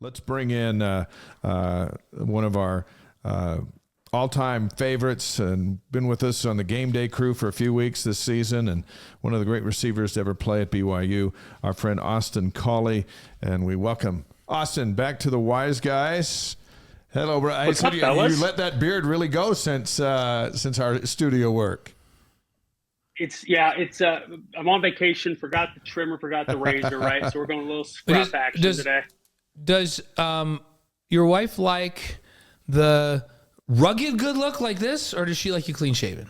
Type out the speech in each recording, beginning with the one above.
Let's bring in one of our all-time favorites and been with us on the game day crew for a few weeks this season, and one of the great receivers to ever play at BYU, our friend Austin Collie. And we welcome Austin back to the Wise Guys. Hello, bro. What's up, fellas? You let that beard really go since our studio work. I'm on vacation, forgot the trimmer, forgot the razor, right? So we're going a little scrap action today. Does your wife like the rugged good look like this, or does she like you clean shaven?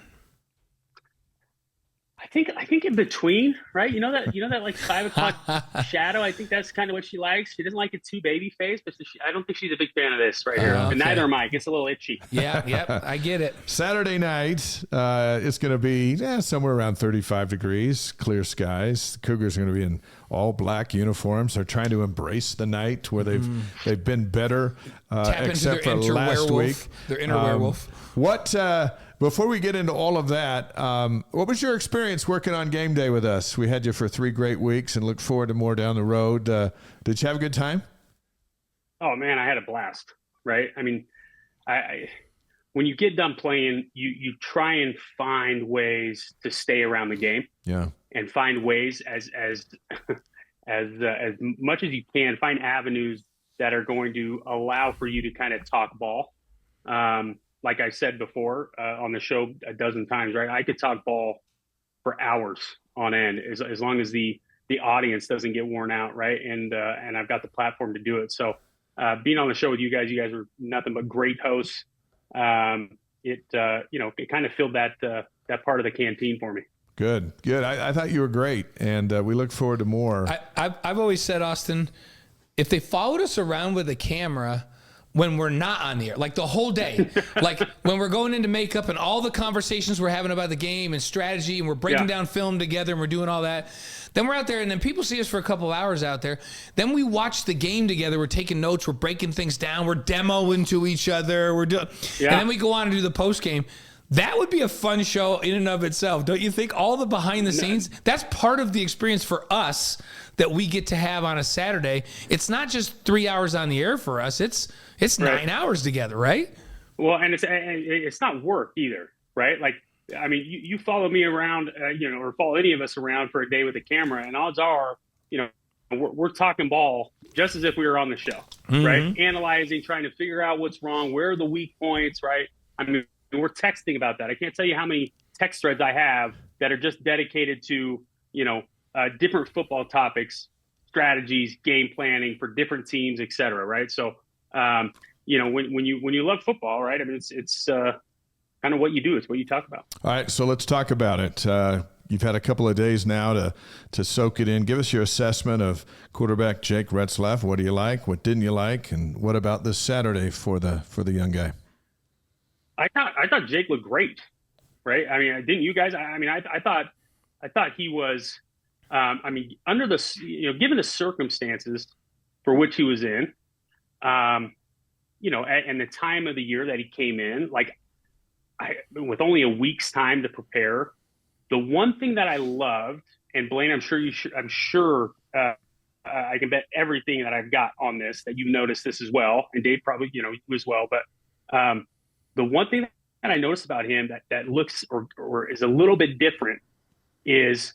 I think in between, right? You know that like 5 o'clock shadow. I think that's kind of what she likes. She doesn't like it too baby face, but I don't think she's a big fan of this right here. Okay. And neither am I. It gets a little itchy. Yeah, I get it. Saturday night, it's going to be somewhere around 35 degrees, clear skies. The Cougars are going to be in all black uniforms. They're trying to embrace the night where they've been better, except for last week. Their inner werewolf. Before we get into all of that, what was your experience working on game day with us? We had you for 3 great weeks and look forward to more down the road. Did you have a good time? Oh man, I had a blast. Right? I mean, when you get done playing, you try and find ways to stay around the game. Yeah. And find ways as much as you can, find avenues that are going to allow for you to kind of talk ball. Like I said before on the show a dozen times, right? I could talk ball for hours on end as long as the audience doesn't get worn out, right? And I've got the platform to do it. So being on the show with you guys are nothing but great hosts. It kind of filled that part of the canteen for me. Good. I thought you were great, and we look forward to more. I've always said, Austin, if they followed us around with a camera when we're not on the air, like the whole day, like when we're going into makeup and all the conversations we're having about the game and strategy, and we're breaking down film together and we're doing all that, then we're out there, and then people see us for a couple of hours out there. Then we watch the game together. We're taking notes. We're breaking things down. We're demoing to each other. And then we go on and do the post game. That would be a fun show in and of itself, don't you think? All the behind the scenes, that's part of the experience for us that we get to have on a Saturday. It's not just 3 hours on the air for us. It's 9 hours together, right? Well, and it's not work either, right? Like, I mean, you follow me around, or follow any of us around for a day with a camera, and odds are, we're talking ball just as if we were on the show, right? Analyzing, trying to figure out what's wrong, where are the weak points, right? I mean, we're texting about that. I can't tell you how many text threads I have that are just dedicated to, different football topics, strategies, game planning for different teams, et cetera, right? So, when you love football, right? I mean, it's kind of what you do. It's what you talk about. All right, so let's talk about it. You've had a couple of days now to soak it in. Give us your assessment of quarterback Jake Retzlaff. What do you like? What didn't you like? And what about this Saturday for the young guy? I thought Jake looked great, right? I mean, didn't you guys? I thought he was. Under the given the circumstances for which he was in, and the time of the year that he came in, with only a week's time to prepare, the one thing that I loved, and Blaine, I'm sure I can bet everything that I've got on this that you've noticed this as well, and Dave probably you as well, but. The one thing that I noticed about him that looks or is a little bit different is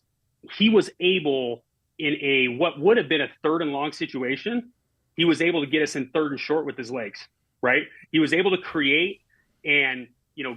he was able in what would have been a 3rd and long situation, he was able to get us in 3rd and short with his legs, right? He was able to create and,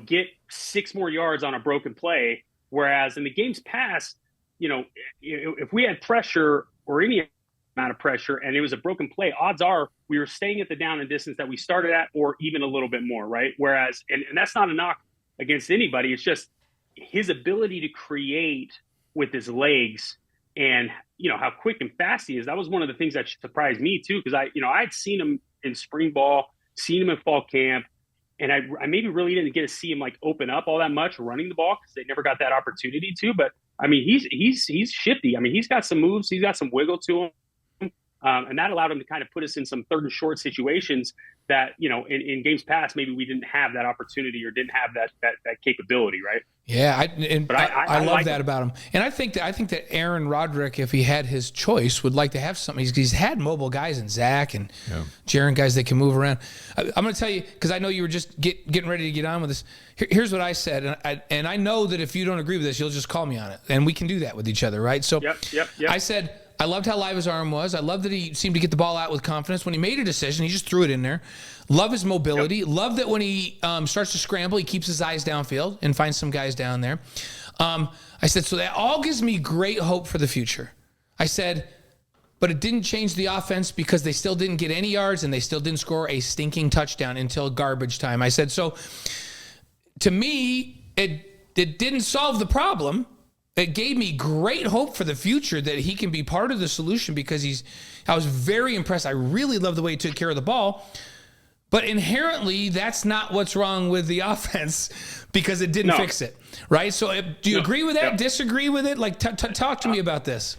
get 6 more yards on a broken play. Whereas in the games past, if we had pressure or any amount of pressure and it was a broken play, odds are we were staying at the down and distance that we started at or even a little bit more, right? Whereas, and that's not a knock against anybody, it's just his ability to create with his legs and, how quick and fast he is. That was one of the things that surprised me too, because I'd seen him in spring ball, seen him in fall camp, and I maybe really didn't get to see him open up all that much running the ball because they never got that opportunity to, but I mean, he's shifty. I mean, he's got some moves, he's got some wiggle to him. And that allowed him to kind of put us in some third and short situations that, in games past, maybe we didn't have that opportunity or didn't have that capability, right? Yeah, I love like that about him, and I think that Aaron Roderick, if he had his choice, would like to have something. He's had mobile guys in Zach and Jaron, guys that can move around. I'm going to tell you, because I know you were just getting ready to get on with this. Here's what I said, and I know that if you don't agree with this, you'll just call me on it, and we can do that with each other, right? So yep. I said, I loved how live his arm was. I loved that he seemed to get the ball out with confidence. When he made a decision, he just threw it in there. Love his mobility. Yep. Love that when he starts to scramble, he keeps his eyes downfield and finds some guys down there. I said, so that all gives me great hope for the future. I said, but it didn't change the offense because they still didn't get any yards and they still didn't score a stinking touchdown until garbage time. I said, so to me, it didn't solve the problem. It gave me great hope for the future that he can be part of the solution because I was very impressed. I really love the way he took care of the ball. But inherently, that's not what's wrong with the offense because it didn't fix it, right? So do you agree with that? Yep. Disagree with it? Like, talk to me about this.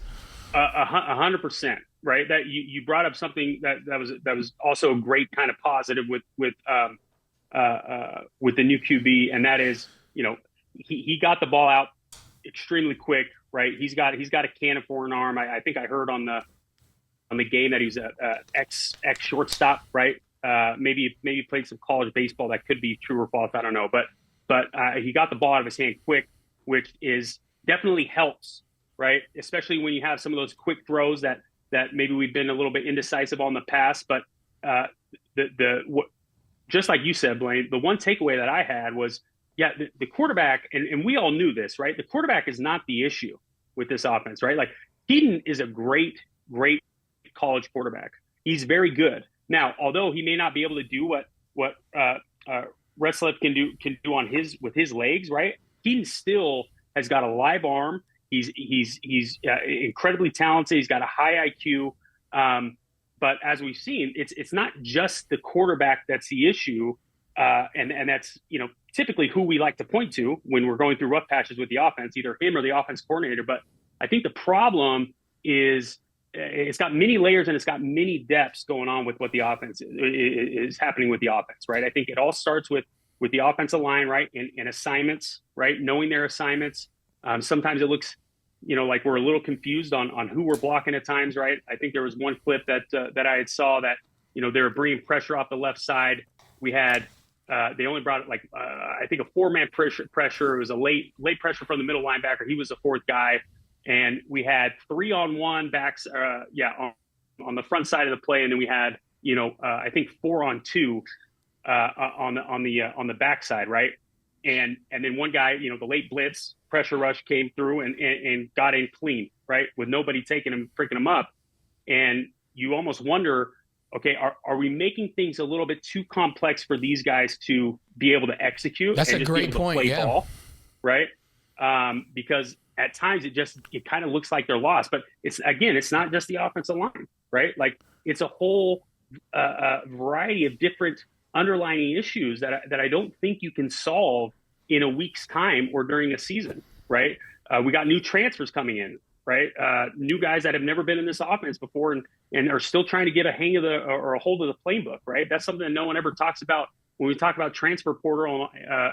100%, right? That you brought up something that was also a great kind of positive with the new QB, and that is, he got the ball out extremely quick, right? He's got a cannon for an arm. I think I heard on the game that he was a ex shortstop, right? Maybe played some college baseball. That could be true or false. I don't know. But he got the ball out of his hand quick, which is definitely helps, right? Especially when you have some of those quick throws that maybe we've been a little bit indecisive on the pass. But just like you said, Blaine, the one takeaway that I had was, the quarterback, and we all knew this, right? The quarterback is not the issue with this offense, right? Like, Keaton is a great college quarterback. He's very good. Now, although he may not be able to do what Retzlaff can do with his legs, right? Keaton still has got a live arm. He's incredibly talented. He's got a high IQ. But as we've seen, it's not just the quarterback that's the issue. And that's, typically who we like to point to when we're going through rough patches with the offense, either him or the offense coordinator. But I think the problem is it's got many layers and it's got many depths going on with what the offense is happening with the offense, right? I think it all starts with the offensive line, right? And assignments, right? Knowing their assignments. Sometimes it looks, like we're a little confused on who we're blocking at times, right? I think there was one clip that I had saw that, they were bringing pressure off the left side. We had, they only brought it I think a 4-man pressure. It was a late pressure from the middle linebacker. He was the fourth guy. And we had 3-on-1 backs, on the front side of the play. And then we had, I think 4-on-2 on the back side, right? And then one guy, the late blitz pressure rush came through and got in clean, right? With nobody freaking him up. And you almost wonder, okay, are we making things a little bit too complex for these guys to be able to execute? That's and a just great be able to point. play Yeah. ball, right? Because at times it kind of looks like they're lost, but it's not just the offensive line, right? Like, it's a whole variety of different underlying issues that I don't think you can solve in a week's time or during a season, right? We got new transfers coming in, right? New guys that have never been in this offense before and are still trying to get a hang of or a hold of the playbook, right? That's something that no one ever talks about when we talk about transfer portal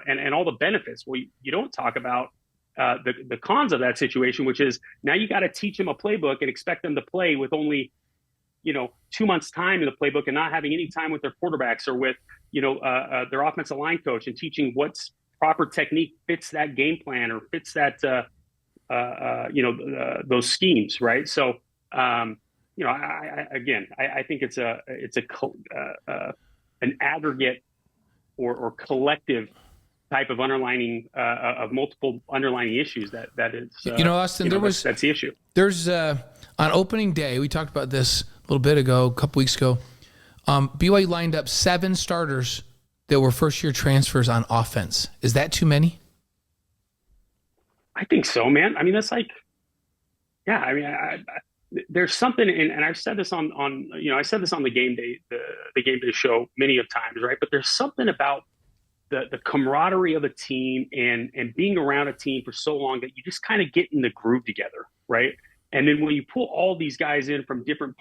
and all the benefits. Well, you don't talk about the cons of that situation, which is now you got to teach them a playbook and expect them to play with only, 2 months time in the playbook and not having any time with their quarterbacks or with, their offensive line coach and teaching what's proper technique fits that game plan or fits that, those schemes. Right. So, I think it's an aggregate or collective type of underlining of multiple underlining issues that is, Austin, that's the issue. There's on opening day, we talked about this a little bit ago, a couple weeks ago. BYU lined up 7 starters that were first-year transfers on offense. Is that too many? I think so, man. I mean, that's like, yeah. I mean, there's something, and I've said this on I said this on the game day, the game day show many of times, right? But there's something about the camaraderie of a team and being around a team for so long that you just kind of get in the groove together, right? And then when you pull all these guys in from different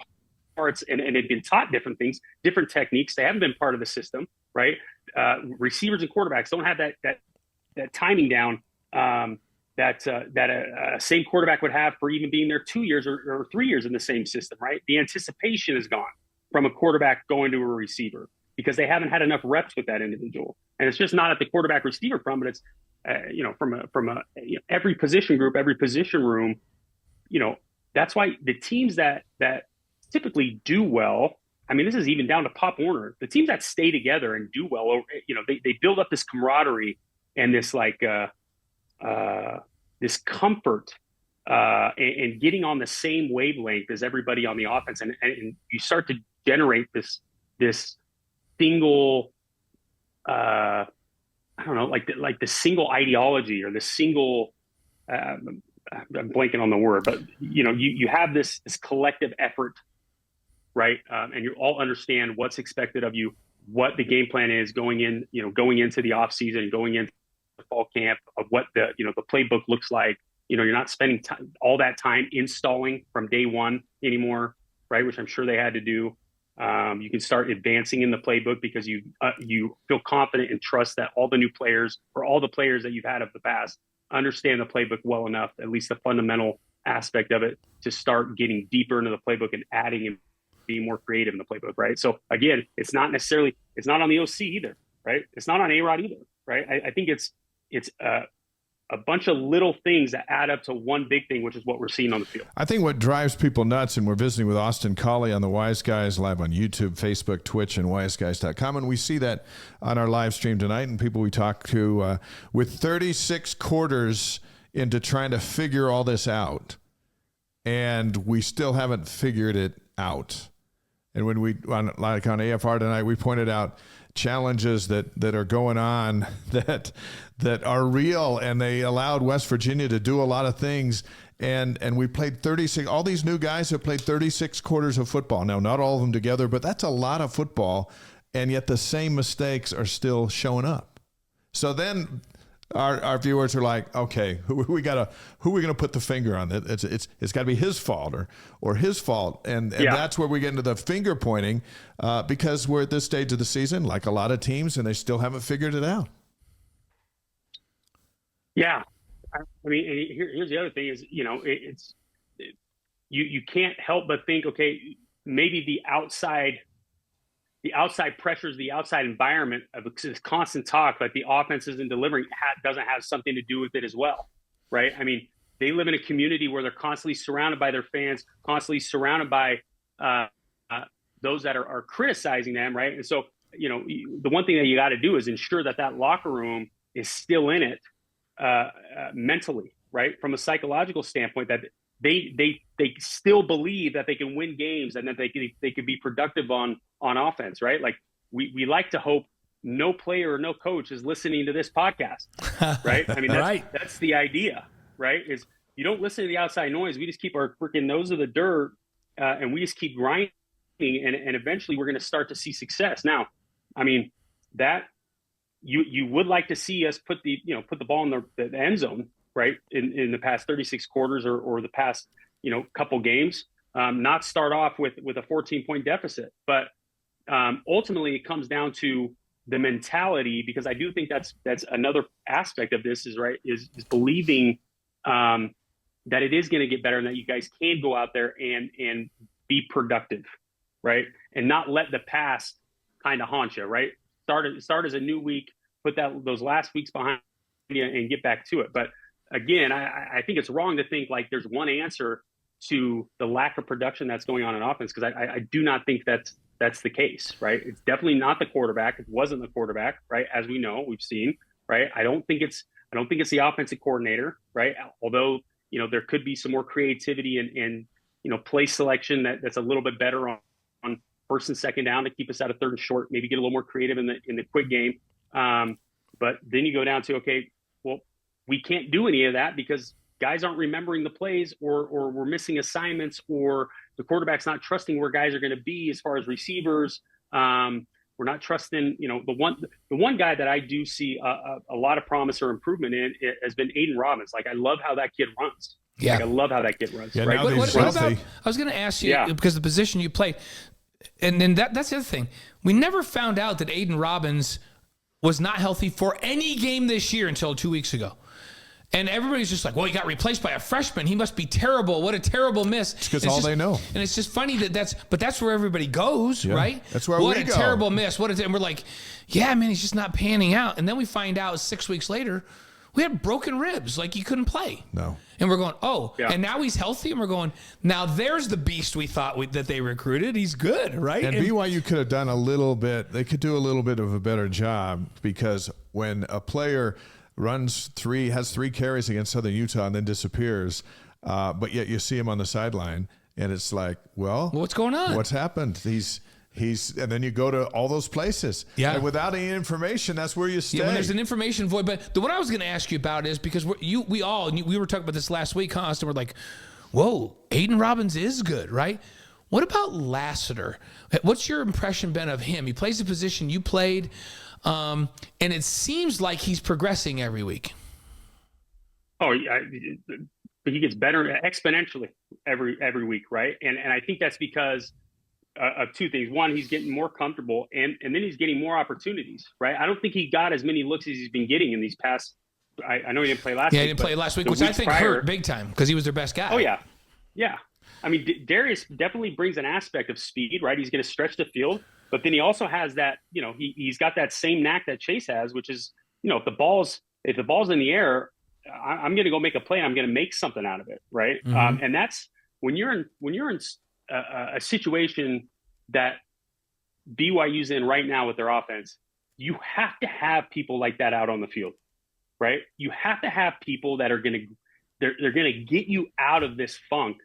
parts and had been taught different things, different techniques. They haven't been part of the system, right? Receivers and quarterbacks don't have that timing down that a same quarterback would have for even being there 2 years or 3 years in the same system, right? The anticipation is gone from a quarterback going to a receiver because they haven't had enough reps with that individual. And it's just not at the quarterback receiver front, but it's from every position group, every position room. That's why the teams that typically do well. I mean, this is even down to Pop Warner. The teams that stay together and do well, they build up this camaraderie and this this comfort and getting on the same wavelength as everybody on the offense, and you start to generate this single, I don't know, like the single ideology or the single. I'm blanking on the word, but you have this collective effort, right? And you all understand what's expected of you, what the game plan is going into the off season, going into the fall camp, of what the playbook looks like. You're not spending all that time installing from day one anymore, right? Which I'm sure they had to do. You can start advancing in the playbook because you feel confident and trust that all the new players or all the players that you've had of the past understand the playbook well enough, at least the fundamental aspect of it, to start getting deeper into the playbook and adding and being more creative in the playbook, right? So again, it's not on the OC either, right? It's not on A-Rod either, right? I think it's a bunch of little things that add up to one big thing, which is what we're seeing on the field. I think what drives people nuts, and we're visiting with Austin Collie on the Wise Guys live on YouTube, Facebook, Twitch, and wiseguys.com, and we see that on our live stream tonight, and people we talk to with 36 quarters into trying to figure all this out, and we still haven't figured it out. And when on AFR tonight, we pointed out challenges that are going on that are real, and they allowed West Virginia to do a lot of things. And we played 36. All these new guys have played 36 quarters of football. Now, not all of them together, but that's a lot of football. And yet the same mistakes are still showing up. So then our viewers are like, okay, who are we going to put the finger on? It's got to be his fault or his fault. And that's where we get into the finger pointing because we're at this stage of the season, like a lot of teams, and they still haven't figured it out. Yeah. I mean, here's the other thing is, you can't help but think, okay, maybe the outside pressures, the outside environment of this constant talk, like the offense isn't delivering, doesn't have something to do with it as well, right? I mean, they live in a community where they're constantly surrounded by their fans, constantly surrounded by those that are criticizing them, right? And so, the one thing that you got to do is ensure that locker room is still in it mentally, right? From a psychological standpoint, that they still believe that they can win games and that they could be productive on offense, right? Like we like to hope no player or no coach is listening to this podcast, right? I mean, that's the idea, right? Is you don't listen to the outside noise. We just keep our freaking nose in the dirt and we just keep grinding, and eventually we're going to start to see success. Now, I mean, that you would like to see us put the ball in the end zone, right? In the past 36 quarters or the past, couple games, not start off with a 14-point deficit. But ultimately it comes down to the mentality, because I do think that's another aspect of this is believing that it is going to get better and that you guys can go out there and be productive, right? And not let the past kind of haunt you, right? Start as a new week, put those last weeks behind you and get back to it. But again, I think it's wrong to think like there's one answer to the lack of production that's going on in offense, because I do not think that's the case, right? It's definitely not the quarterback. It wasn't the quarterback, right? As we know, we've seen, right? I don't think it's the offensive coordinator, right? Although, there could be some more creativity and play selection that's a little bit better on first and second down to keep us out of third and short, maybe get a little more creative in the quick game. But then you go down to, okay, well, we can't do any of that because guys aren't remembering the plays or we're missing assignments, or the quarterback's not trusting where guys are going to be as far as receivers, We're not trusting, the one guy that I do see a lot of promise or improvement in has been Aiden Robbins. Like, I love how that kid runs. Yeah. Like, I love how that kid runs. Yeah, right. now What about, I was going to ask you, because the position you played, and then that's the other thing. We never found out that Aiden Robbins was not healthy for any game this year until 2 weeks ago. And everybody's just like, well, he got replaced by a freshman. He must be terrible. What a terrible miss. It's because all they know. And it's just funny but that's where everybody goes, right? That's where what we a go. terrible miss. And we're like, yeah, man, he's just not panning out. And then we find out 6 weeks later, we had broken ribs. Like, he couldn't play. No. And we're going, and now he's healthy. And we're going, now there's the beast we thought that they recruited. He's good, right? And BYU could have done they could do a little bit of a better job, because when a player has three carries against Southern Utah and then disappears, but yet you see him on the sideline, and it's like, well, what's going on? What's happened? He's and then you go to all those places. Yeah. And without any information, that's where you stay. Yeah, when there's an information void. But what I was going to ask you about is, because we were talking about this last week, Austin. We're like, whoa, Aiden Robbins is good, right? What about Lassiter? What's your impression been of him? He plays the position you played. And it seems like he's progressing every week. Oh, yeah, he gets better exponentially every week, right? And I think that's because of two things. One, he's getting more comfortable, and then he's getting more opportunities, right? I don't think he got as many looks as he's been getting in these past. I know he didn't play last week. Yeah, he didn't play last week, which I think hurt big time, because he was their best guy. Oh, yeah. Yeah. I mean, Darius definitely brings an aspect of speed, right? He's going to stretch the field. But then he also has that, he's got that same knack that Chase has, which is, if the ball's in the air, I'm going to go make a play, and I'm going to make something out of it, right? Mm-hmm. And that's when you're in a situation that BYU's in right now with their offense. You have to have people like that out on the field, right? You have to have people that are going to get you out of this funk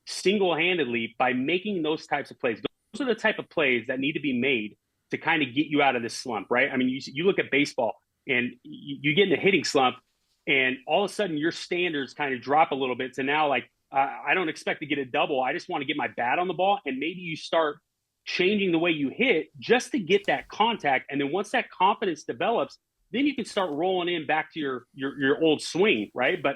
single-handedly by making those types of plays. Those are the type of plays that need to be made to kind of get you out of this slump, right? I mean, you look at baseball, and you get in a hitting slump, and all of a sudden your standards kind of drop a little bit. So now, like, I don't expect to get a double. I just want to get my bat on the ball. And maybe you start changing the way you hit just to get that contact. And then once that confidence develops, then you can start rolling in back to your old swing, right? But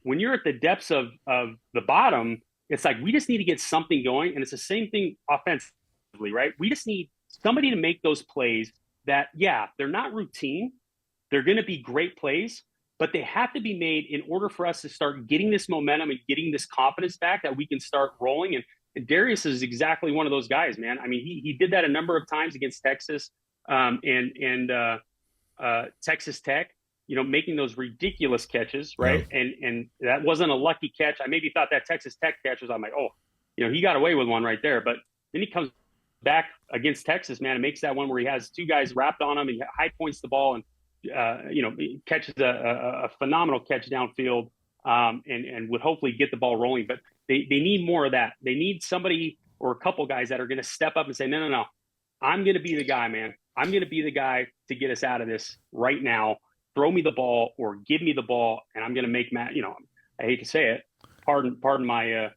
when you're at the depths of the bottom, it's like, we just need to get something going. And it's the same thing offensively, right? We just need somebody to make those plays that, they're not routine. They're going to be great plays, but they have to be made in order for us to start getting this momentum and getting this confidence back, that we can start rolling. And Darius is exactly one of those guys, man. I mean, he did that a number of times against Texas and Texas Tech. Making those ridiculous catches, right? Yeah. And that wasn't a lucky catch. I maybe thought that Texas Tech catch was, I'm like, he got away with one right there. But then he comes back against Texas, man, and makes that one where he has two guys wrapped on him, and he high points the ball, and, he catches a phenomenal catch downfield, and would hopefully get the ball rolling. But they need more of that. They need somebody or a couple guys that are going to step up and say, no, I'm going to be the guy, man. I'm going to be the guy to get us out of this right now. Throw me the ball or give me the ball, and I'm going to make I hate to say it. Pardon my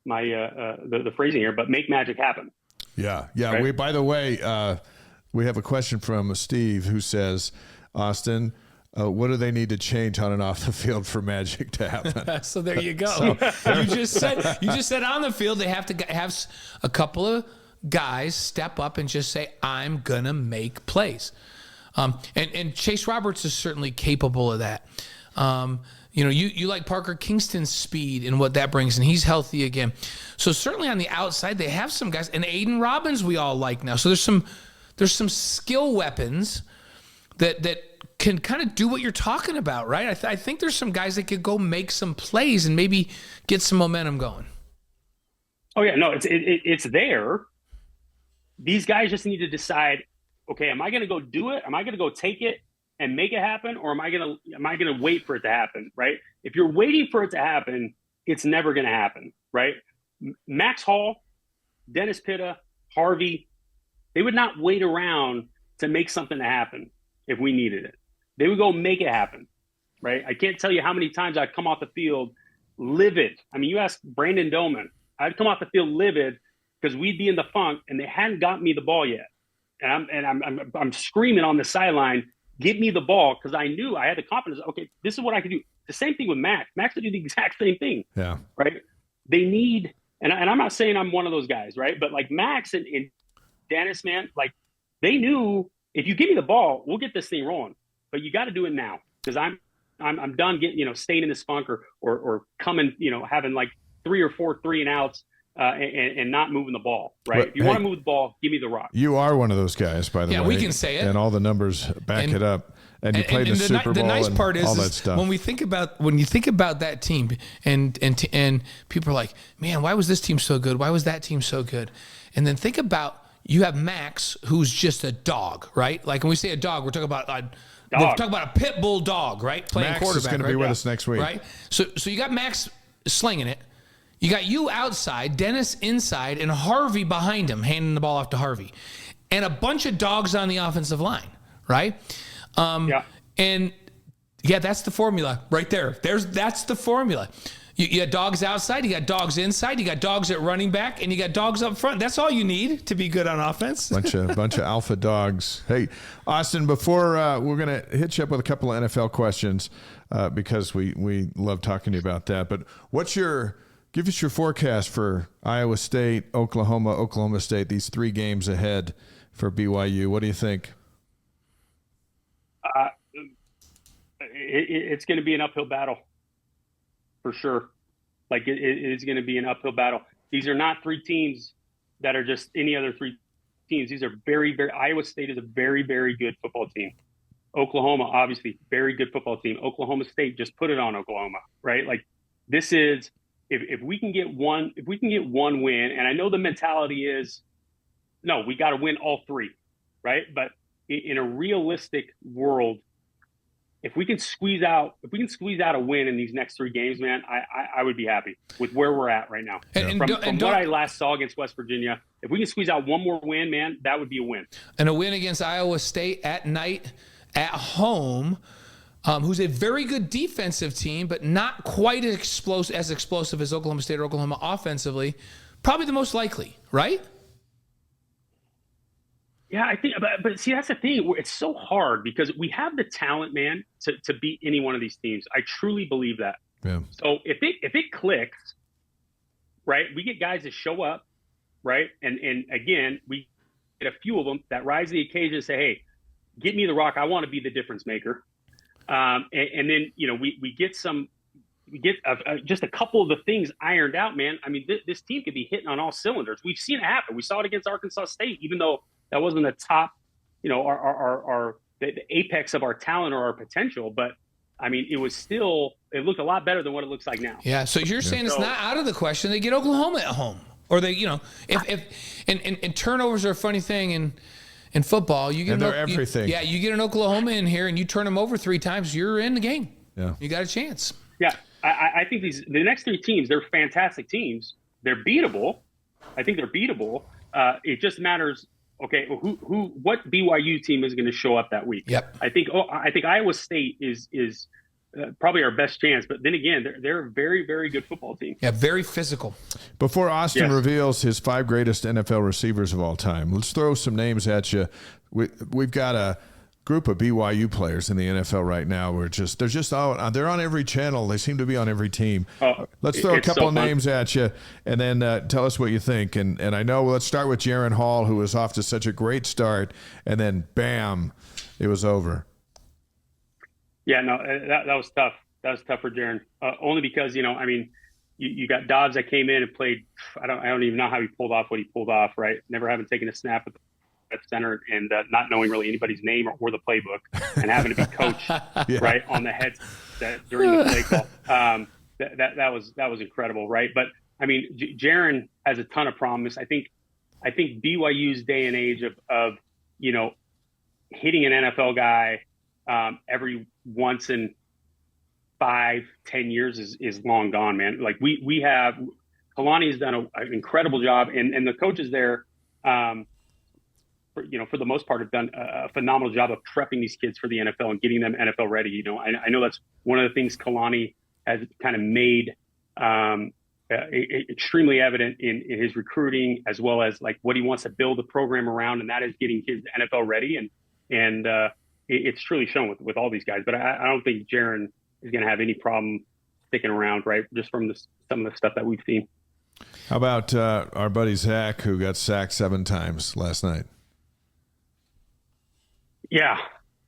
the phrasing here, but make magic happen. Yeah. Right? By the way, we have a question from Steve, who says, Austin, what do they need to change on and off the field for magic to happen? So there you go. You just said on the field they have to have a couple of guys step up and just say, I'm gonna make plays. And Chase Roberts is certainly capable of that. You like Parker Kingston's speed and what that brings, and he's healthy again. So certainly on the outside they have some guys, and Aiden Robbins we all like now. So there's some skill weapons that can kind of do what you're talking about, right? I think there's some guys that could go make some plays and maybe get some momentum going. Oh yeah, no, it's there. These guys just need to decide, okay, am I going to go do it? Am I going to go take it and make it happen? Or am I going to wait for it to happen? Right. If you're waiting for it to happen, it's never going to happen. Right. Max Hall, Dennis Pitta, Harvey, they would not wait around to make something to happen if we needed it. They would go make it happen. Right. I can't tell you how many times I'd come off the field livid. I mean, you ask Brandon Doman, I'd come off the field livid because we'd be in the funk and they hadn't gotten me the ball yet. I'm screaming on the sideline, "Give me the ball," because I knew I had the confidence. Okay, this is what I can do. The same thing with Max. Max would do the exact same thing. Yeah. Right. They need, and I'm not saying I'm one of those guys, right? But like Max and Dennis, man, like they knew if you give me the ball, we'll get this thing rolling. But you got to do it now because I'm done getting staying in this funk or coming having like 3 or 4 3-and-outs and not moving the ball. Right. But, if you want to move the ball, give me the rock. You are one of those guys, by the way. Yeah, we can say it, and all the numbers back it up. And you played the Super Bowl. The nice part and all is that stuff. when you think about that team, and people are like, man, why was this team so good? Why was that team so good? And then think about you have Max, who's just a dog, right? Like when we say a dog, we're talking about a pit bull dog, right? Playing Max quarterback. is going to be with us next week, right? So you got Max slinging it. You got you outside, Dennis inside, and Harvey behind him, handing the ball off to Harvey, and a bunch of dogs on the offensive line, right? And yeah, that's the formula right there. That's the formula. You got dogs outside, you got dogs inside, you got dogs at running back, and you got dogs up front. That's all you need to be good on offense. Bunch of alpha dogs. Hey, Austin, before we're going to hit you up with a couple of NFL questions because we love talking to you about that. But give us your forecast for Iowa State, Oklahoma State, these 3 games ahead for BYU. What do you think? It's going to be an uphill battle for sure. Like it is going to be an uphill battle. These are not 3 teams that are just any other 3 teams. These are very, very, Iowa State is a very, very good football team. Oklahoma, obviously, very good football team. Oklahoma State just put it on Oklahoma, right? Like this is, if we can get one win, and I know the mentality is, no, we got to win all 3, right? But in a realistic world, if we can squeeze out a win in these next 3 games, man, I would be happy with where we're at right now. From what I last saw against West Virginia, if we can squeeze out one more win, man, that would be a win. And a win against Iowa State at night, at home, who's a very good defensive team, but not quite as explosive as Oklahoma State or Oklahoma offensively, probably the most likely, right? Yeah, I think, but see, that's the thing. It's so hard because we have the talent, man, to beat any one of these teams. I truly believe that. Yeah. So if it clicks, right, we get guys to show up, right, and again, we get a few of them that rise to the occasion and say, hey, get me the rock. I want to be the difference maker. And then we get just a couple of the things ironed out, man. I mean, this team could be hitting on all cylinders. We've seen it happen. We saw it against Arkansas State, even though that wasn't the top, the apex of our talent or our potential. But I mean, it looked a lot better than what it looks like now. Yeah. So you're saying it's not out of the question they get Oklahoma at home, or they, if turnovers are a funny thing in football, you get everything. You get an Oklahoma in here and you turn them over 3 times, you're in the game. Yeah. You got a chance. Yeah. I think the next 3 teams, they're fantastic teams. They're beatable. I think they're beatable. It just matters. Okay, what BYU team is going to show up that week? Yep. I think Iowa State is probably our best chance, but then again, they're a very, very good football team. Yeah, very physical. Before Austin reveals his 5 greatest NFL receivers of all time, let's throw some names at you. We've got a group of BYU players in the NFL right now. They're on every channel. They seem to be on every team. Let's throw a couple of names at you, and then tell us what you think. And I know let's start with Jaron Hall, who was off to such a great start, and then bam, it was over. Yeah, no, that was tough. That was tough for Jaron, only because you got Dobbs that came in and played. I don't even know how he pulled off what he pulled off. Right, never having taken a snap at center and not knowing really anybody's name or the playbook and having to be coached right on the headset during the play call. That was incredible, right? But I mean, Jaron has a ton of promise. I think BYU's day and age of hitting an NFL guy every once in 5-10 years is long gone, man. Like we have Kalani has done an incredible job, and the coaches there. For the most part, have done a phenomenal job of prepping these kids for the NFL and getting them NFL ready. I know that's one of the things Kalani has kind of made extremely evident in his recruiting, as well as like what he wants to build the program around, and that is getting kids NFL ready. And it's truly shown with all these guys. But I don't think Jaron is going to have any problem sticking around, right? Just from some of the stuff that we've seen. How about our buddy Zach, who got sacked 7 times last night? Yeah.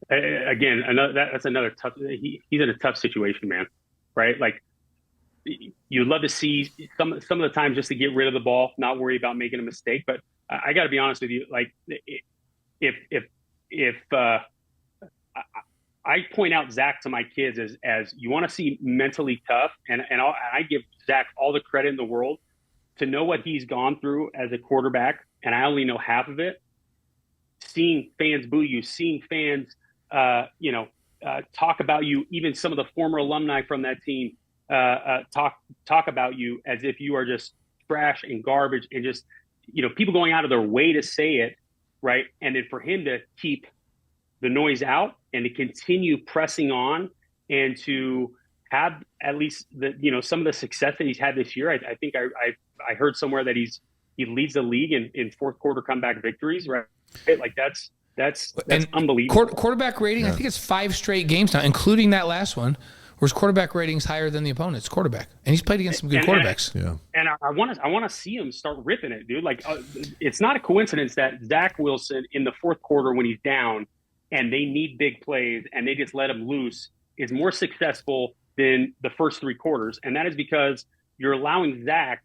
Again, that's another tough. He's in a tough situation, man. Right? Like, you'd love to see some of the times just to get rid of the ball, not worry about making a mistake. But I got to be honest with you, like if I point out Zach to my kids as you want to see mentally tough, and I give Zach all the credit in the world to know what he's gone through as a quarterback, and I only know half of it. Seeing fans boo you, seeing fans, talk about you, even some of the former alumni from that team. Talk about you as if you are just trash and garbage, and just, people going out of their way to say it, right? And then for him to keep the noise out and to continue pressing on and to have at least some of the success that he's had this year. I think I heard somewhere that he leads the league in fourth quarter comeback victories, right? Like that's unbelievable. Quarterback rating, I think it's 5 straight games now, including that last one, where his quarterback rating's higher than the opponent's quarterback, and he's played against some good quarterbacks. And I want to see him start ripping it, dude. Like, it's not a coincidence that Zach Wilson in the fourth quarter, when he's down and they need big plays and they just let him loose, is more successful than the first 3 quarters, and that is because you're allowing Zach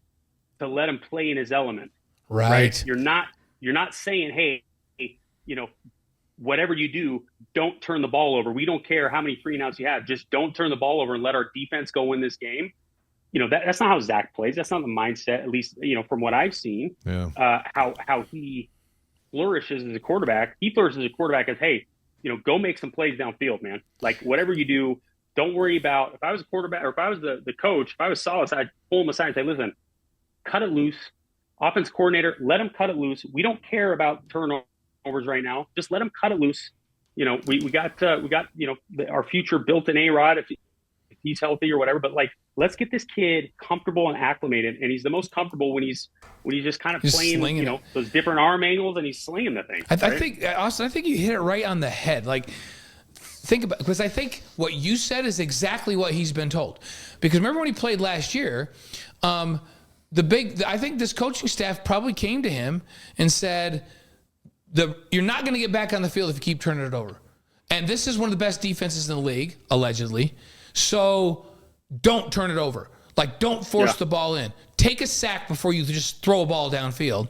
to let him play in his element. Right? You're not saying, hey, whatever you do, don't turn the ball over. We don't care how many 3-and-outs you have. Just don't turn the ball over and let our defense go win this game. That's not how Zach plays. That's not the mindset, at least, from what I've seen. Yeah. How he flourishes as a quarterback. He flourishes as a quarterback as, hey, go make some plays downfield, man. Like, whatever you do, don't worry about. If I was a quarterback, or if I was the coach, if I was Salas, I'd pull him aside and say, listen, cut it loose. Offense coordinator, let him cut it loose. We don't care about turnovers right now. Just let him cut it loose. We got our future built in A-Rod if he's healthy or whatever. But like, let's get this kid comfortable and acclimated. And he's the most comfortable when he's just kind of playing, those different arm angles, and he's slinging the thing. I think, Austin, I think you hit it right on the head. Like, think about, because I think what you said is exactly what he's been told. Because remember when he played last year, I think this coaching staff probably came to him and said, you're not going to get back on the field if you keep turning it over. And this is one of the best defenses in the league, allegedly. So don't turn it over. Like, don't force the ball in. Take a sack before you just throw a ball downfield.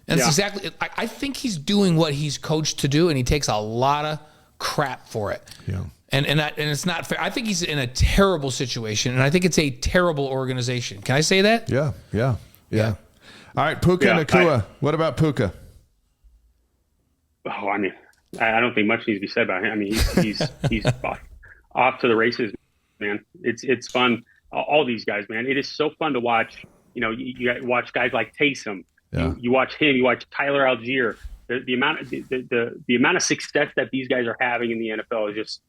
And that's exactly, I think he's doing what he's coached to do, and he takes a lot of crap for it. Yeah. And it's not fair. I think he's in a terrible situation, and I think it's a terrible organization. Can I say that? Yeah. All right, Puka Nacua. What about Puka? Oh, I mean, I don't think much needs to be said about him. I mean, he's off to the races, man. It's fun. All these guys, man. It is so fun to watch. You watch guys like Taysom. Yeah. You watch him. You watch Tyler Algier. The amount of success that these guys are having in the NFL is just.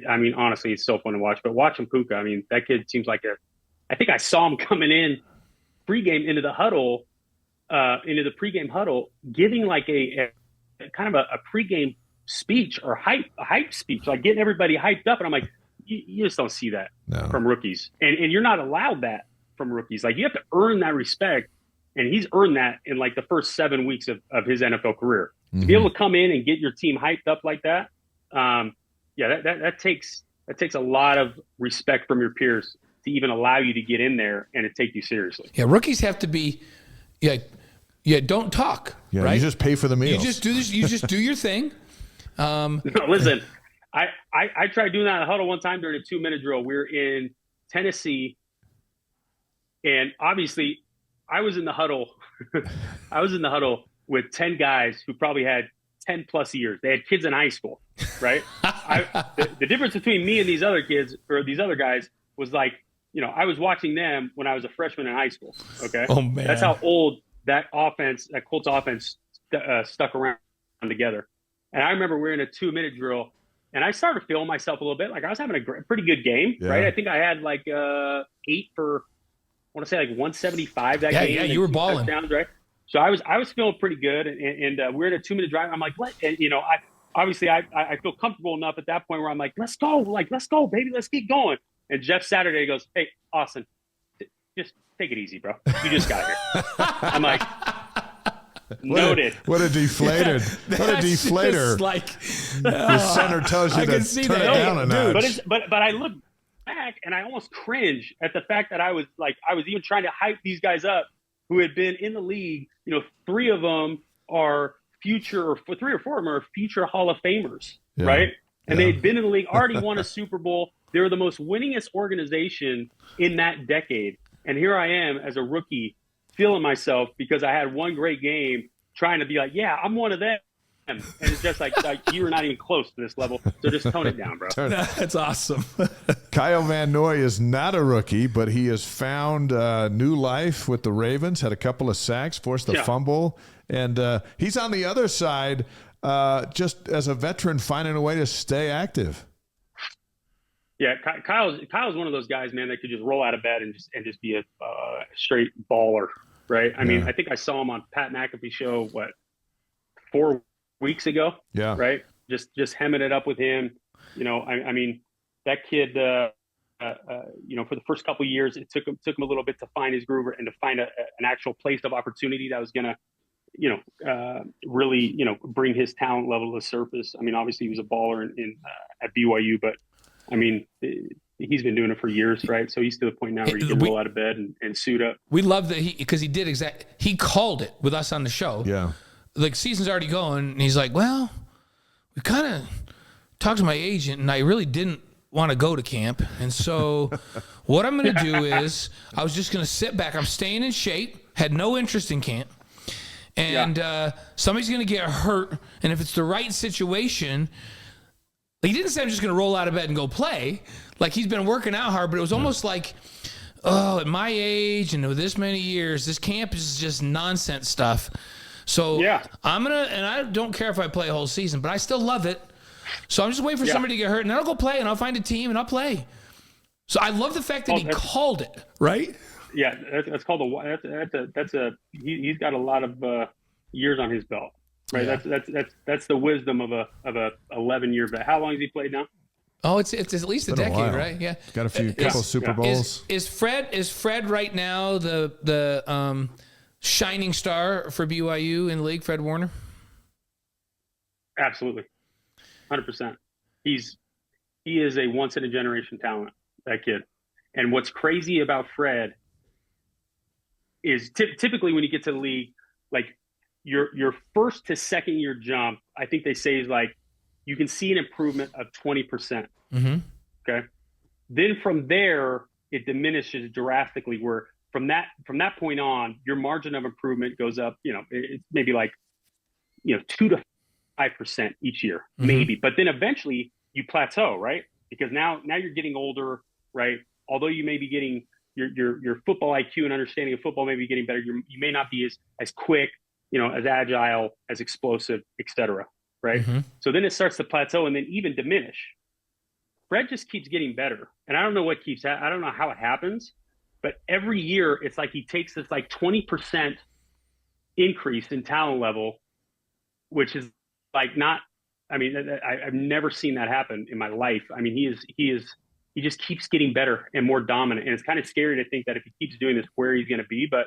I mean, honestly, it's so fun to watch. But watching Puka, I mean, that kid seems like I think I saw him coming in pregame into the pregame huddle, giving like a kind of a pregame speech or a hype speech, like getting everybody hyped up. And I'm like, you just don't see that from rookies. And you're not allowed that from rookies. Like, you have to earn that respect. And he's earned that in like the first 7 weeks of his NFL career. Mm-hmm. To be able to come in and get your team hyped up like that. That takes a lot of respect from your peers to even allow you to get in there and to take you seriously. Yeah, rookies have to be, don't talk. Yeah, right? You just pay for the meals. You just do this. You just do your thing. No, listen, I tried doing that in a huddle one time during a 2-minute drill. We were in Tennessee, and obviously, I was in the huddle. I was in the huddle with 10 guys who probably had 10 plus years. They had kids in high school, right? The difference between me and these other kids or these other guys was like, I was watching them when I was a freshman in high school. Okay. Oh man. That's how old that Colts offense stuck around together. And I remember we were in a 2-minute drill, and I started feeling myself a little bit. Like, I was having a pretty good game, right? I think I had like 8 for want to say like 175 that Yeah, game. yeah, you were balling. Touchdowns, right? So I was feeling pretty good, and we're in a 2-minute drive. I'm like, what? And, I feel comfortable enough at that point where I'm like, let's go, baby, let's keep going. And Jeff Saturday goes, hey, Austin, just take it easy, bro. You just got here. I'm like, noted. What a deflated. Yeah, what a deflator. Like, the center tells you to turn it down a notch. But I look back and I almost cringe at the fact that I was even trying to hype these guys up who had been in the league. 3 of them are future, or 3 or 4 of them are future Hall of Famers, right? And they'd been in the league, already won a Super Bowl. They were the most winningest organization in that decade. And here I am as a rookie feeling myself because I had one great game trying to be like, yeah, I'm one of them. And it's just like you're not even close to this level. So just tone it down, bro. That's awesome. Kyle Van Noy is not a rookie, but he has found new life with the Ravens, had a couple of sacks, forced a fumble. And he's on the other side, just as a veteran, finding a way to stay active. Yeah, Kyle's one of those guys, man, that could just roll out of bed and just be a straight baller, right? I mean, I think I saw him on Pat McAfee show 4 weeks ago. Yeah. Right. Just hemming it up with him. I mean, that kid. For the first couple of years, it took him a little bit to find his groove and to find an actual place of opportunity that was gonna, really, bring his talent level to the surface. I mean, obviously he was a baller at BYU, but I mean, he's been doing it for years, right? So he's to the point now where he can roll out of bed and suit up. We love that because he did he called it with us on the show. Yeah. Like, season's already going, and he's like, well, we kind of talked to my agent, and I really didn't want to go to camp. And so what I'm going to do is I was just going to sit back. I'm staying in shape, had no interest in camp. And somebody's going to get hurt, and if it's the right situation, he didn't say I'm just going to roll out of bed and go play. Like, he's been working out hard, but it was almost like, oh, at my age and with this many years, this camp is just nonsense stuff. So I'm going to, and I don't care if I play a whole season, but I still love it. So I'm just waiting for somebody to get hurt, and then I'll go play, and I'll find a team, and I'll play. So I love the fact that he called it, right? Yeah, that's called he's got a lot of years on his belt, right? Yeah. That's the wisdom of a 11-year vet. How long has he played now? Oh, it's at least a decade, right? Yeah, got a couple Super Bowls. Is Fred right now the shining star for BYU in the league, Fred Warner? Absolutely. 100%. He is a once in a generation talent, that kid. And what's crazy about Fred is typically when you get to the league, like your first to second year jump, I think they say is like, you can see an improvement of 20%. Mm-hmm. Okay. Then from there, it diminishes drastically, where from that point on, your margin of improvement goes up, it's maybe like, 2 to 5% each year, maybe. But then eventually you plateau, right? Because now you're getting older, right? Although you may be getting your football IQ and understanding of football may be getting better, you may not be as quick, as agile, as explosive, etc. Right? Mm-hmm. So then it starts to plateau and then even diminish. Fred just keeps getting better, and I don't know I don't know how it happens, but every year it's like he takes this like 20% increase in talent level, which is like not. I mean, I've never seen that happen in my life. I mean, he just keeps getting better and more dominant, and it's kind of scary to think that if he keeps doing this, where he's going to be. But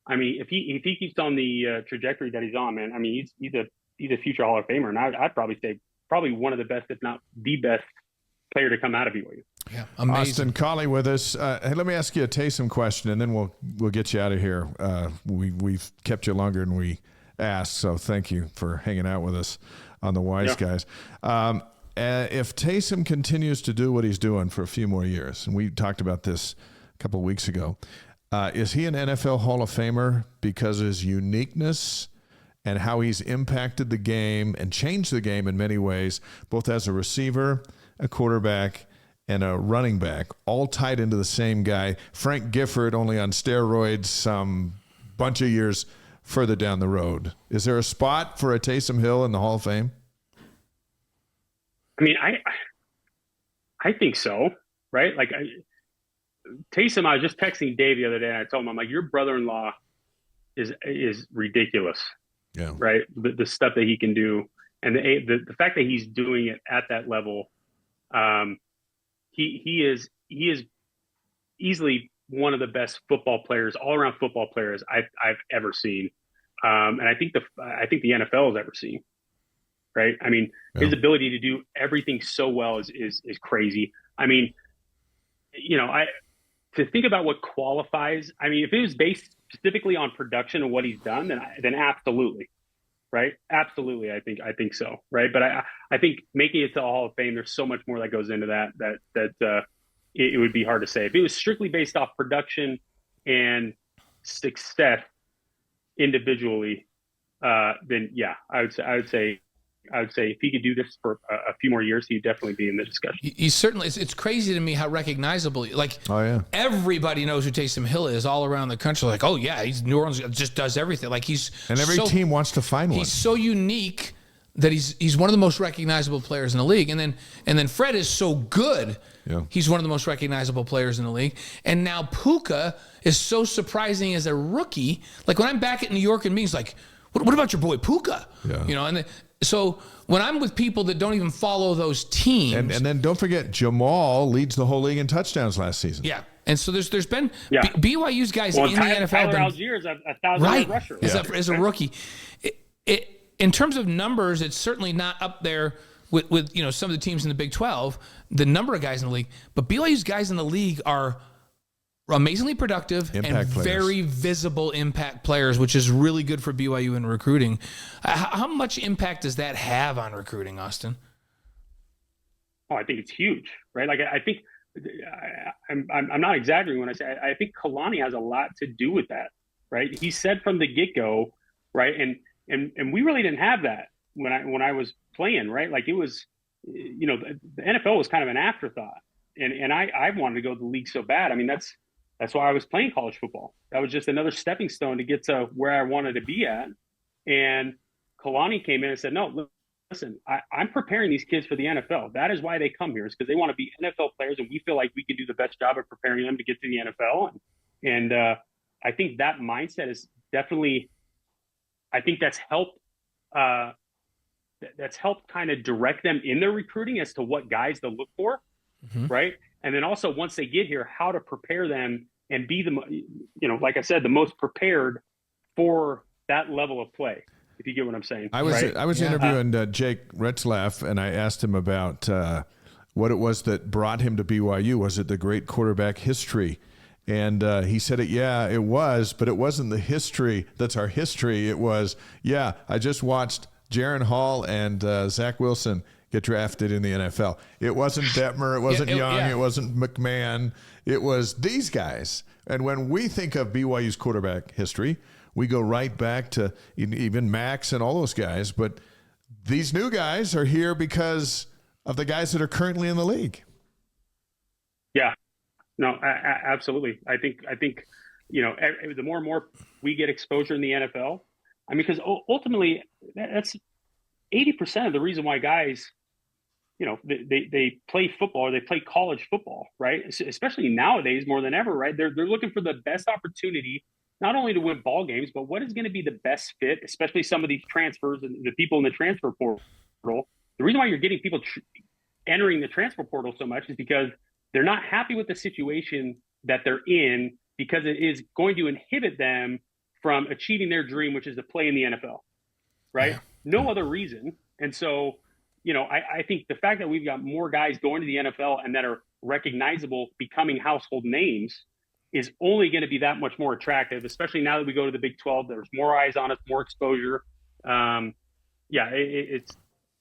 I mean, if he keeps on the trajectory that he's on, man, I mean, he's a future Hall of Famer, and I'd probably say probably one of the best, if not the best, player to come out of BYU. Yeah, amazing. Austin, Collie with us. Hey, let me ask you a Taysom question, and then we'll get you out of here. We've kept you longer than we asked, so thank you for hanging out with us on the Wise Guys. If Taysom continues to do what he's doing for a few more years, and we talked about this a couple of weeks ago, is he an NFL Hall of Famer because of his uniqueness and how he's impacted the game and changed the game in many ways, both as a receiver, a quarterback, and a running back, all tied into the same guy, Frank Gifford, only on steroids some bunch of years further down the road? Is there a spot for a Taysom Hill in the Hall of Fame? I mean, I think so, right? Like, Taysom, I was just texting Dave the other day, and I told him, I'm like, your brother-in-law is ridiculous. Yeah. Right. The stuff that he can do, and the fact that he's doing it at that level, he is easily one of the best football players, all around football players I've ever seen, and I think the NFL has ever seen. Right. I mean, his ability to do everything so well is crazy. I mean, to think about what qualifies. I mean, if it was based specifically on production and what he's done, then absolutely, right? Absolutely, I think so, right? But I think making it to the Hall of Fame, there's so much more that goes into that it would be hard to say. If it was strictly based off production and success individually, then yeah, I would say if he could do this for a few more years, he'd definitely be in the discussion. He's certainly. It's crazy to me how recognizable. Like, oh yeah, everybody knows who Taysom Hill is all around the country. Like, oh yeah, he's New Orleans, just does everything. Like and every team wants to find one. He's so unique that he's one of the most recognizable players in the league. And then Fred is so good. Yeah. He's one of the most recognizable players in the league. And now Puka is so surprising as a rookie. Like when I'm back at New York and meetings, like, what about your boy Puka? Yeah. And so when I'm with people that don't even follow those teams, and then don't forget Jamal leads the whole league in touchdowns last season. Yeah, and so there's been BYU's guys in the NFL. Tyler Algier is a 1,000-yard rusher as a rookie. In terms of numbers, it's certainly not up there with some of the teams in the Big 12. The number of guys in the league, but BYU's guys in the league are amazingly productive impact and players. Very visible impact players, which is really good for BYU in recruiting. How much impact does that have on recruiting, Austin? Oh, I think it's huge, right? Like I think I'm not exaggerating when I say I think Kalani has a lot to do with that, right? He said from the get-go, right? And we really didn't have that when I was playing, right? Like it was, the NFL was kind of an afterthought, and I wanted to go to the league so bad. I mean, that's why I was playing college football. That was just another stepping stone to get to where I wanted to be at. And Kalani came in and said, no, listen, I'm preparing these kids for the NFL. That is why they come here, is because they want to be NFL players, and we feel like we can do the best job of preparing them to get to the NFL. And I think that mindset is definitely, I think that's helped kind of direct them in their recruiting as to what guys to look for, right? And then also once they get here, how to prepare them and be like I said, the most prepared for that level of play. If you get what I'm saying. I was interviewing Jake Retzlaff, and I asked him about what it was that brought him to BYU. Was it the great quarterback history? And he said it was, but it wasn't the history that's our history. It was, I just watched Jaron Hall and Zach Wilson get drafted in the NFL. It wasn't Detmer, it wasn't Young, it wasn't McMahon. It was these guys. And when we think of BYU's quarterback history, we go right back to even Max and all those guys. But these new guys are here because of the guys that are currently in the league. Yeah, no, absolutely. I think the more and more we get exposure in the NFL, I mean, because ultimately that's 80% of the reason why guys, they play football or they play college football, right? Especially nowadays more than ever, right? They're looking for the best opportunity, not only to win ball games, but what is going to be the best fit, especially some of these transfers and the people in the transfer portal. The reason why you're getting people entering the transfer portal so much is because they're not happy with the situation that they're in, because it is going to inhibit them from achieving their dream, which is to play in the NFL, right? Yeah. No other reason. And so, I think the fact that we've got more guys going to the NFL and that are recognizable, becoming household names, is only going to be that much more attractive, especially now that we go to the Big 12. There's more eyes on us, more exposure.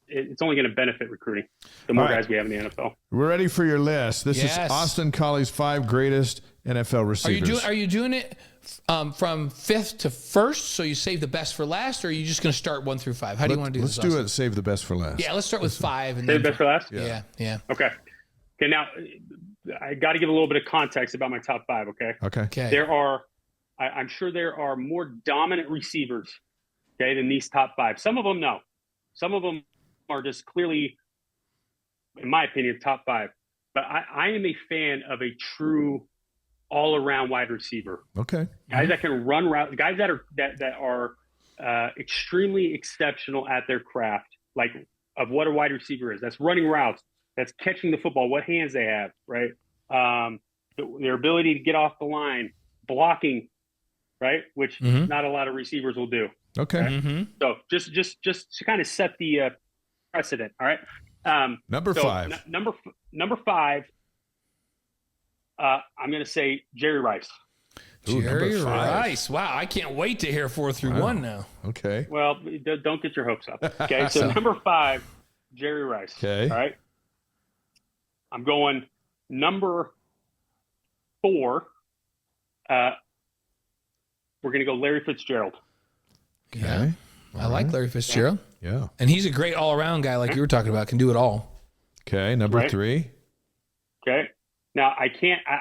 It's only going to benefit recruiting, the more guys we have in the NFL. We're ready for your list. This is Austin Collie's 5 greatest NFL receivers. Are you doing it from 5th to 1st, so you save the best for last, or are you just going to start 1 through 5? How do you want to do this? Let's do it. Save the best for last. Yeah, let's start with 5. And save the best for last? Yeah. Okay. Now, I got to give a little bit of context about my top 5, okay? I'm sure there are more dominant receivers, than these top 5. Some of them, no. Some of them are just clearly, in my opinion, top 5. But I am a fan of a true all around wide receiver. Okay. Guys that can run routes, guys that are extremely exceptional at their craft, like of what a wide receiver is. That's running routes. That's catching the football. What hands they have, right? Their ability to get off the line, blocking, right? Which not a lot of receivers will do. Okay. Right? So just to kind of set the precedent. All right. Number 5. Number 5. I'm going to say Jerry Rice. Ooh, Jerry number 5. Rice. Wow, I can't wait to hear 4 through 1 now. Okay. Well, don't get your hopes up. Okay, so number 5, Jerry Rice. Okay. All right. I'm going number 4. We're going to go Larry Fitzgerald. Yeah. I like Larry Fitzgerald. Yeah. And he's a great all-around guy like you were talking about, can do it all. Okay. Number 3. Okay. Now I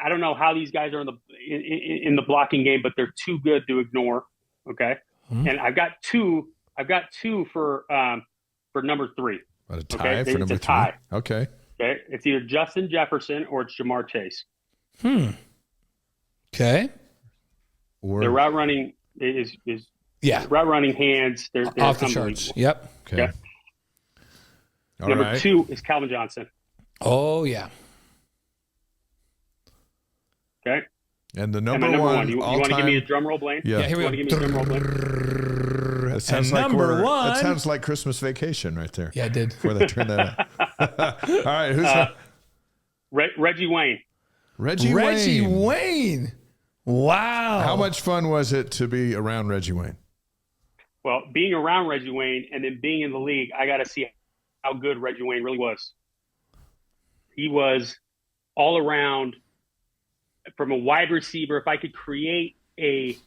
don't know how these guys are in the blocking game, but they're too good to ignore. Okay. And I've got two for number 3. What a tie okay? for number 3. Tie. Okay. Okay. It's either Justin Jefferson or it's Jamar Chase. Okay. Their route running is route running hands. They're off the charts. Yep. Okay. Yep. Number 2 is Calvin Johnson. Oh yeah. Okay. And the number one. You want to give me a drum roll, Blaine? Yeah. Here we go. Give me a drum roll, Blaine? It sounds like number 1. It sounds like Christmas Vacation right there. Yeah, I did. Before they turn that up. All right. Who's Reggie Wayne. Reggie Wayne. Wow. How much fun was it to be around Reggie Wayne? Well, being around Reggie Wayne and then being in the league, I got to see how good Reggie Wayne really was. He was all around from a wide receiver. If I could create if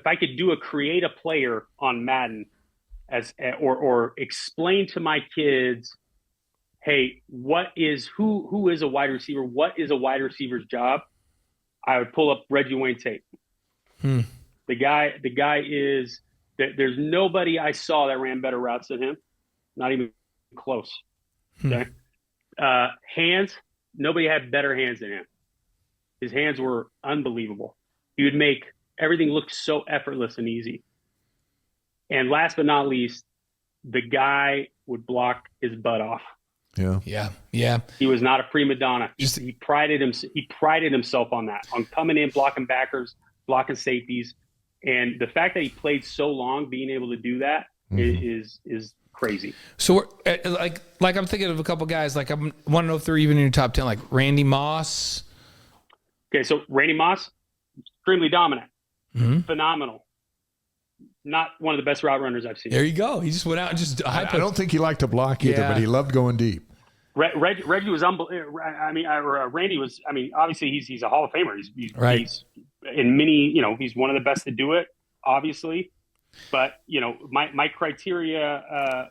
I could do a create a player on Madden or explain to my kids, hey, who is a wide receiver? What is a wide receiver's job? I would pull up Reggie Wayne tape. The guy is. There's nobody I saw that ran better routes than him. Not even close. Okay. Hands. Nobody had better hands than him. His hands were unbelievable. He would make everything look so effortless and easy. And last but not least, the guy would block his butt off. Yeah. He was not a prima donna. He prided himself on that, on coming in, blocking backers, blocking safeties. And the fact that he played so long, being able to do that is crazy. So we're like I'm thinking of a couple guys. Like I want to know if they're even in your top 10. Like Randy Moss. Okay, so Randy Moss, extremely dominant, phenomenal. Not one of the best route runners I've seen. There you go. He just went out and just. I don't think he liked to block either, but he loved going deep. Reggie was unbelievable. Randy was. I mean, obviously he's a Hall of Famer. He's in many. He's one of the best to do it. Obviously, but my criteria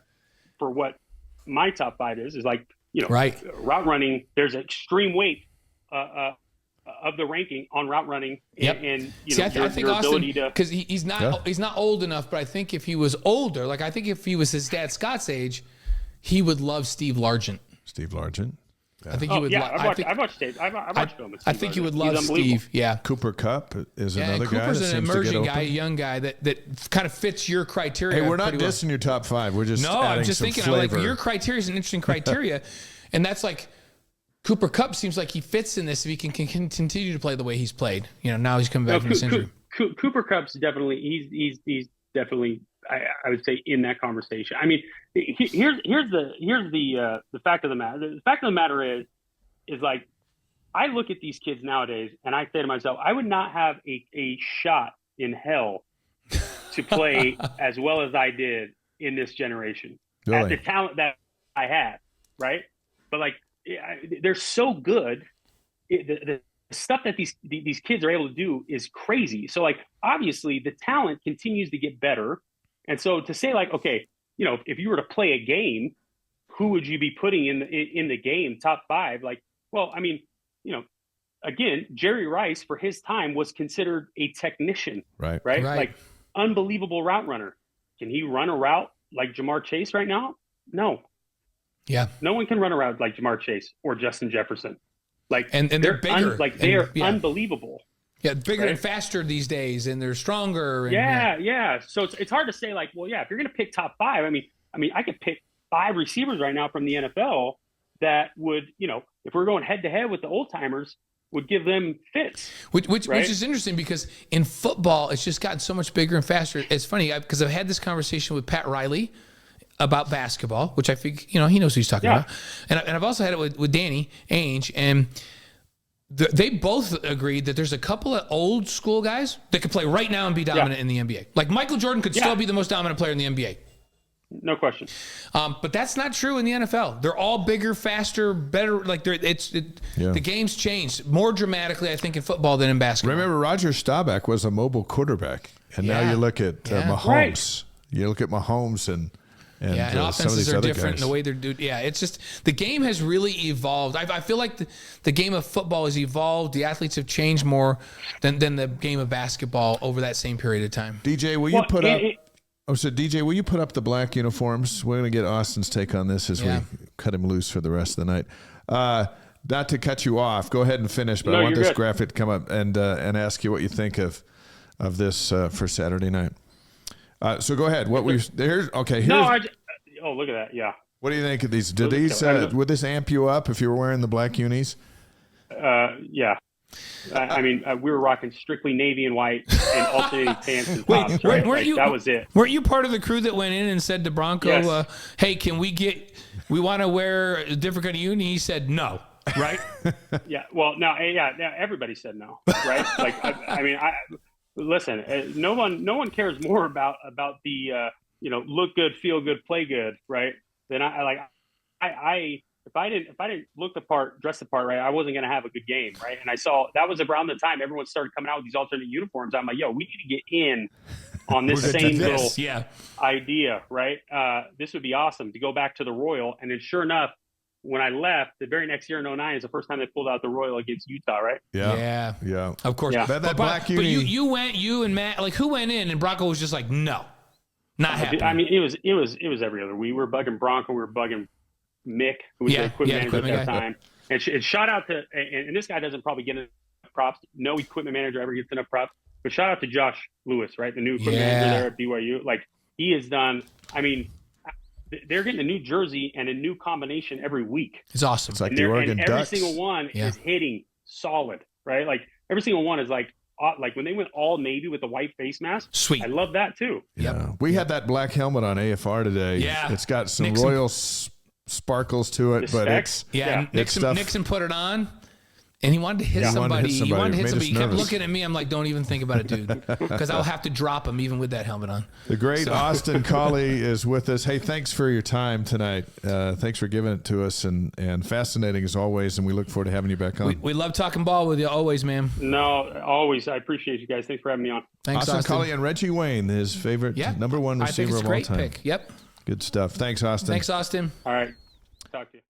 for what my top 5 is like route running. There's an extreme weight of the ranking on route running. And I think Austin, because he's not old enough, but I think if he was older, like I think if he was his dad Scott's age, he would love Steve Largent. Yeah. I think he would. Yeah, I've watched Steve. I've watched him. I think he would love Steve. Yeah. Cooper Kupp is another guy. Cooper's an emerging guy, a young guy that kind of fits your criteria. Hey, we're not dissing your top 5. We're just I'm just some thinking flavor. your criteria is an interesting criteria, and that's like Cooper Kupp seems like he fits in this if he can continue to play the way he's played. Now he's coming back from his injury. Cooper Kupp's definitely he's definitely I would say in that conversation. I mean, here's the fact of the matter. The fact of the matter is like I look at these kids nowadays and I say to myself, I would not have a shot in hell to play as well as I did in this generation at the talent that I had, right? But like they're so good. The stuff that these kids are able to do is crazy. So like obviously the talent continues to get better. And so to say like, okay, if you were to play a game, who would you be putting in the game top 5? Like, well, I mean, again, Jerry Rice for his time was considered a technician, right? Like unbelievable route runner. Can he run a route like Jamar Chase right now? No. Yeah. No one can run a route like Jamar Chase or Justin Jefferson. and they're bigger. They are unbelievable. Yeah, bigger and faster these days, and they're stronger. And, yeah. So it's hard to say if you're going to pick top 5, I mean, I could pick 5 receivers right now from the NFL that would, if we're going head to head with the old timers, would give them fits. Which is interesting because in football, it's just gotten so much bigger and faster. It's funny because I've had this conversation with Pat Riley about basketball, which I think, he knows what he's talking about. And I've also had it with Danny Ainge, and they both agreed that there's a couple of old school guys that could play right now and be dominant in the NBA. Like Michael Jordan could still be the most dominant player in the NBA. No question. But that's not true in the NFL. They're all bigger, faster, better. The game's changed more dramatically, I think, in football than in basketball. Remember, Roger Staubach was a mobile quarterback, and now you look at Mahomes. Right. You look at Mahomes and offenses are different in the way they're doing. Yeah, it's just the game has really evolved. I feel like the game of football has evolved. The athletes have changed more than the game of basketball over that same period of time. DJ, will you put up? DJ, will you put up the black uniforms? We're going to get Austin's take on this as we cut him loose for the rest of the night. Not to cut you off, go ahead and finish, but I want this graphic to come up and ask you what you think of this for Saturday night. So go ahead. Look at that. Yeah. What do you think of these? Would this amp you up if you were wearing the black unis? Yeah. We were rocking strictly navy and white and alternating pants and tops. That was it. Weren't you part of the crew that went in and said to Bronco, "Hey, can we want to wear a different kind of uni?" He said no. Right? Yeah. Well, now everybody said no. Right? Listen. No one cares more about the look good, feel good, play good, right? Than If I didn't look the part, dress the part right, I wasn't going to have a good game, right? And I saw that was around the time everyone started coming out with these alternate uniforms. I'm like, we need to get in on this same little idea, right? This would be awesome to go back to the Royal. And then sure enough, when I left, the very next year in 2009 is the first time they pulled out the Royal against Utah, right? Yeah. Of course. Yeah. But you and Matt, who went in and Bronco was just like, no, not happening. I mean, it was every other. We were bugging Bronco. We were bugging Mick, who was the equipment manager at that time. And shout out to, and this guy doesn't probably get enough props. No equipment manager ever gets enough props. But shout out to Josh Lewis, right? The new equipment manager there at BYU. He has done, they're getting a new jersey and a new combination every week. It's awesome. It's like the Oregon Ducks. Every single one is hitting solid, right? Every single one is like when they went all navy with the white face mask. Sweet. I love that too. Yeah. We had that black helmet on AFR today. Yeah. It's got some Royal sparkles to it, but it's Nixon put it on. And he wanted to hit somebody. He kept looking at me. I'm like, don't even think about it, dude. Because I'll have to drop him even with that helmet on. The great Austin Collie is with us. Hey, thanks for your time tonight. Thanks for giving it to us and fascinating as always. And we look forward to having you back on. We love talking ball with you always, man. No, always. I appreciate you guys. Thanks for having me on. Thanks, Austin Collie and Reggie Wayne, his favorite number one receiver of all time. I think it's a great pick. Yep. Good stuff. Thanks, Austin. Thanks, Austin. All right. Talk to you.